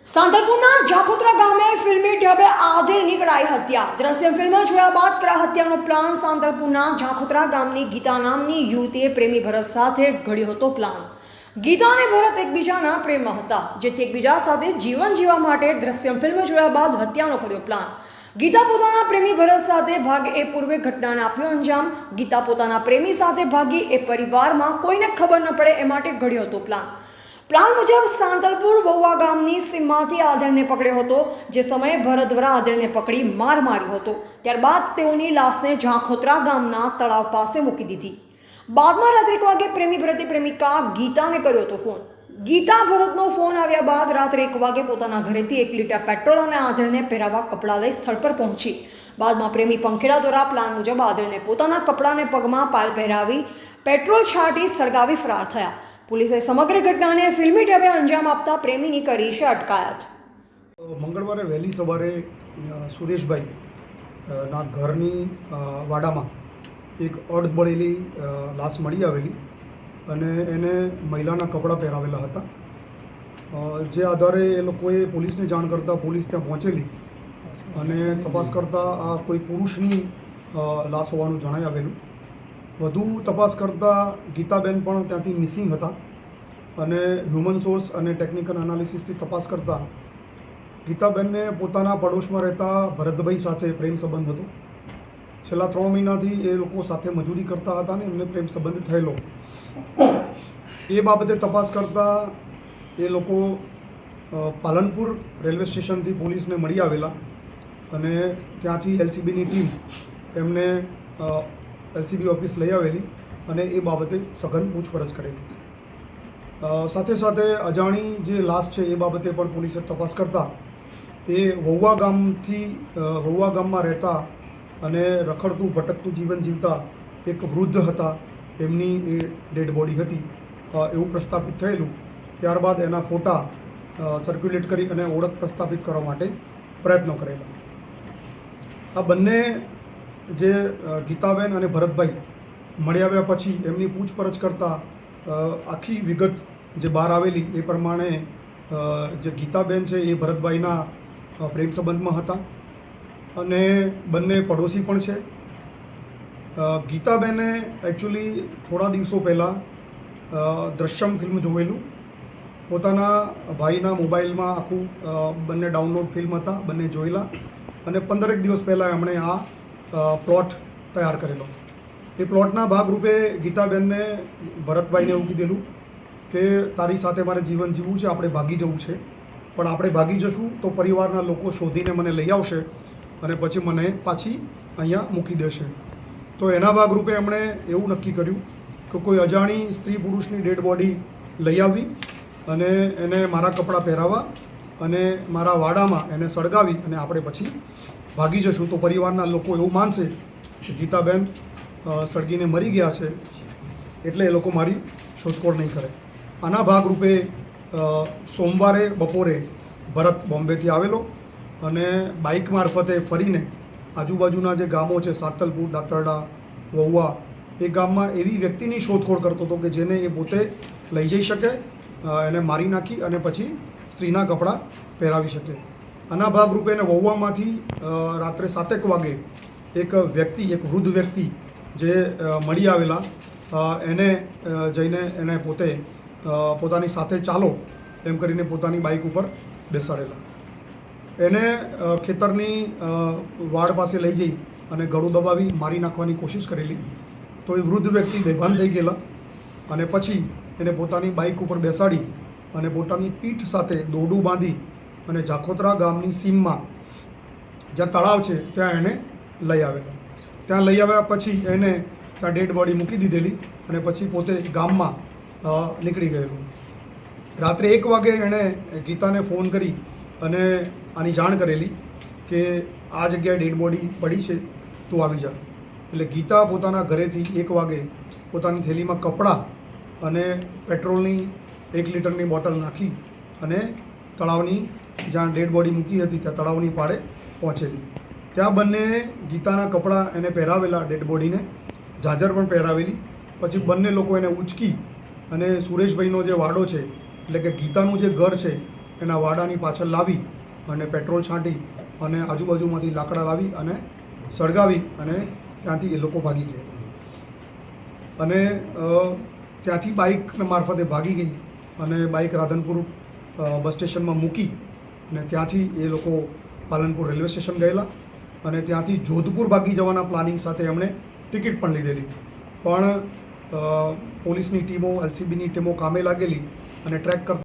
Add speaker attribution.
Speaker 1: સાંતલપુરના જાખોત્રા ગામે ફિલ્મી ઢબે આધેડની કરાઈ હત્યા. દ્રશ્ય ફિલ્મ જોયા બાદ કરાઈ હત્યાનો પ્લાન. સાંતલપુરના જાખોત્રા ગામની ગીતા નામની યુવતીએ પ્રેમી ભરત સાથે ઘડ્યો હતો પ્લાન. ગીતા અને ભરત એકબીજાના પ્રેમમાં હતા, જેથી એકબીજા સાથે જીવન જીવવા માટે દ્રશ્ય ફિલ્મ જોયા બાદ હત્યાનો કર્યો પ્લાન. ગીતા પોતાના પ્રેમી ભરત સાથે ભાગે એ પૂર્વે ઘટનાને આપ્યો અંજામ. ગીતા પોતાના પ્રેમી સાથે ભાગી એ પરિવારમાં કોઈને ખબર ન પડે એ માટે ઘડ્યો હતો પ્લાન મુજબ સાંતલપુર વહુવા ગામની સીમમાંથી આધેડને પકડ્યો હતો. જે સમયે ભરત દ્વારા આધેડને પકડી માર માર્યો હતો. ત્યારબાદ તેઓની લાશને જાખોત્રા ગામના તળાવ પાસે મૂકી દીધી. બાદમાં રાત્રે 1 વાગે પ્રેમી ભરતે પ્રેમિકા ગીતાને કર્યો હતો ફોન. ગીતા ભરતનો ફોન આવ્યા બાદ રાત્રે 1 વાગે પોતાના ઘરેથી 1 લીટર પેટ્રોલ અને આધેડને પહેરાવા કપડાં લઈ સ્થળ પર પહોંચી. બાદમાં પ્રેમી પંખેડા દ્વારા પ્લાન મુજબ આધેડને પોતાના કપડાને પગમાં પાલ પહેરાવી પેટ્રોલ છાંટી સળગાવી ફરાર થયા. પોલીસે સમગ્ર ઘટનાને ફિલ્મી ઢબે અંજામ આપતા પ્રેમીની કરી છે અટકાયત.
Speaker 2: મંગળવારે વહેલી સવારે સુરેશભાઈ ના ઘરની વાડામાં એક અર્ધ બળેલી લાશ મળી આવેલી અને એને મહિલાના કપડાં પહેરાવેલા હતા. જે આધારે એ લોકોએ પોલીસને જાણ કરતાં પોલીસ ત્યાં પહોંચેલી અને તપાસ કરતાં આ કોઈ પુરુષની લાશ હોવાનું જણાઈ આવેલું. વધુ તપાસ કરતાં ગીતાબેન પણ ત્યાંથી મિસિંગ હતા અને હ્યુમન સોર્સ અને ટેકનિકલ એનાલિસિસથી તપાસ કરતાં ગીતાબેનને પોતાના પડોશમાં રહેતા ભરતભાઈ સાથે પ્રેમ સંબંધ હતો. છેલ્લા 3 મહિનાથી એ લોકો સાથે મજૂરી કરતા હતા ને એમને પ્રેમ સંબંધ થયેલો. એ બાબતે તપાસ કરતાં એ લોકો પાલનપુર રેલવે સ્ટેશનથી પોલીસને મળી આવેલા અને ત્યાંથી એલસીબીની ટીમ એમને એલસીબી ઓફિસ લઈ આવેલી અને એ બાબતે સઘન પૂછપરછ કરેલી. સાથે સાથે અજાણી જે લાશ છે એ બાબતે પણ પોલીસે તપાસ કરતા એ વહુવા ગામમાં રહેતા અને રખડતું ભટકતું જીવન જીવતા એક વૃદ્ધ હતા. તેમની એ ડેડ બોડી હતી એવું પ્રસ્થાપિત થયેલું. ત્યારબાદ એના ફોટા સર્ક્યુલેટ કરી અને ઓળખ પ્રસ્થાપિત કરવા માટે પ્રયત્નો કરેલા. આ બંને જે ગીતાબેન અને ભરતભાઈ મળી આવ્યા પછી એમની પૂછપરછ કરતાં આખી વિગત જે બહાર આવેલી એ પ્રમાણે જે ગીતાબેન છે એ ભરતભાઈના પ્રેમ સંબંધમાં હતા અને બંને પડોશી પણ છે. ગીતાબેને એકચ્યુઅલી થોડા દિવસો પહેલાં દ્રશ્યમ ફિલ્મ જોવેલું. પોતાના ભાઈના મોબાઈલમાં આખું બંને ડાઉનલોડ ફિલ્મ હતા, બંને જોયેલા અને 15 દિવસ પહેલાં એમણે આ પ્લોટ તૈયાર કરેલો. એ પ્લોટના ભાગરૂપે ગીતાબેનને ભરતભાઈને એવું કીધેલું કે તારી સાથે મારે જીવન જીવવું છે, આપણે ભાગી જવું છે, પણ આપણે ભાગી જશું તો પરિવારના લોકો શોધીને મને લઈ આવશે અને પછી મને પાછી અહીંયા મૂકી દેશે. તો એના ભાગરૂપે એમણે એવું નક્કી કર્યું કે કોઈ અજાણી સ્ત્રી પુરુષની ડેડ બોડી લઈ આવી અને એને મારા કપડાં પહેરાવા અને મારા વાડામાં એને સળગાવી અને આપણે પછી ભાગી જશું તો પરિવારના લોકો એવું માનશે કે ગીતાબેન સળગીને મરી ગયા છે, એટલે એ લોકો મારી શોધખોળ નહીં કરે. આના ભાગરૂપે સોમવારે બપોરે ભરત બોમ્બેથી આવેલો અને બાઇક મારફતે ફરીને આજુબાજુના જે ગામો છે સાંતલપુર, દાતરડા, વહુવા, એ ગામમાં એવી વ્યક્તિની શોધખોળ કરતો હતો કે જેને એ પોતે લઈ જઈ શકે, એને મારી નાખી અને પછી સ્ત્રીના કપડાં પહેરાવી શકે. આના ભાગરૂપે એને વહુવામાંથી રાત્રે 7 વાગે એક વૃદ્ધ વ્યક્તિ જે મળી આવેલા એને જઈને એને પોતાની સાથે ચાલો એમ કરીને પોતાની બાઇક ઉપર બેસાડેલા. એને ખેતરની વાડ પાસે લઈ જઈ અને ગળું દબાવી મારી નાખવાની કોશિશ કરેલી. તો એ વૃદ્ધ વ્યક્તિ બેભાન થઈ ગયેલા અને પછી એને પોતાની બાઇક ઉપર બેસાડી અને પોતાની પીઠ સાથે દોરડું બાંધી અને જાખોત્રા ગામની સીમમાં જ્યાં તળાવ છે ત્યાં એને લઈ આવેલા. ત્યાં લઈ આવ્યા પછી એને ત્યાં ડેડ બોડી મૂકી દીધેલી અને પછી પોતે ગામમાં નીકળી ગયેલું. રાત્રે 1 વાગે એણે ગીતાને ફોન કરી અને આની જાણ કરેલી કે આ જગ્યાએ ડેડ બોડી પડી છે, તું આવી જા. એટલે ગીતા પોતાના ઘરેથી 1 વાગે પોતાની થેલીમાં કપડાં અને પેટ્રોલની 1 લીટરની બોટલ નાખી અને તળાવની જ્યાં ડેડ બોડી મૂકી હતી ત્યાં તળાવની પાળે પહોંચેલી. ત્યાં બંને ગીતાના કપડાં એને પહેરાવેલા, ડેડ બોડીને ઝાંઝર પણ પહેરાવેલી. પછી બંને લોકો એને ઉંચકી અને સુરેશભાઈનો જે વાડો છે એટલે કે ગીતાનું જે ઘર છે એના વાડાની પાછળ લાવી અને પેટ્રોલ છાંટી અને આજુબાજુમાંથી લાકડા લાવી અને સળગાવી અને ત્યાંથી એ લોકો ભાગી ગયા અને ત્યાંથી બાઇક મારફતે ભાગી ગઈ અને બાઇક રાધનપુર બસ સ્ટેશનમાં મૂકી અને ત્યાંથી એ લોકો પાલનપુર રેલવે સ્ટેશન ગયેલા અને ત્યાંથી જોધપુર ભાગી જવાના પ્લાનિંગ સાથે એમણે ટિકિટ પણ લીધેલી, પણ પોલીસની ટીમો, એલસીબીની ટીમો કામે લાગેલી અને ટ્રેક કરતા